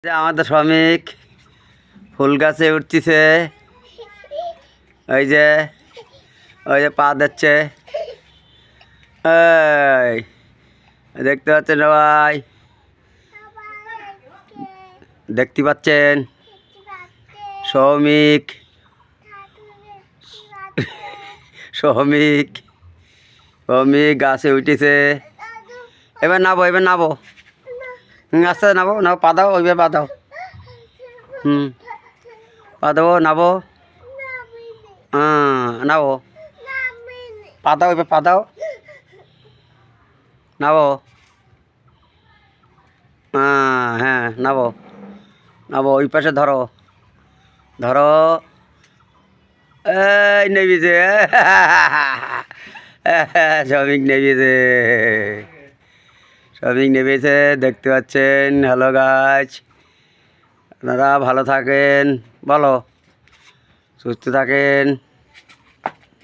যে আমাদের শ্রমিক ফুল গাছে উঠতেছে। ওই যে পা দিচ্ছে। এই দেখতে পাচ্ছেন সবাই, দেখতে পাচ্ছেন শ্রমিক শ্রমিক শ্রমিক গাছে উঠেছে। এবার নাবো, এবার নাবো। আস্তে নাবো, নাবো, পা দাও, ওইভাবে পা দাও। পা দেবো, নাবো। নাবো, পা দাও, এবার পা দাও, নাবো। হ্যাঁ, নাবো, নাবো, ওই পাশে ধরো, ধরো। এই নেমেছে, শ্রমিক নেমেছে, শ্রমিক নেমেছে, দেখতে পাচ্ছেন। হ্যালো গাছ, আপনারা ভালো থাকেন, বলো, সুস্থ থাকেন।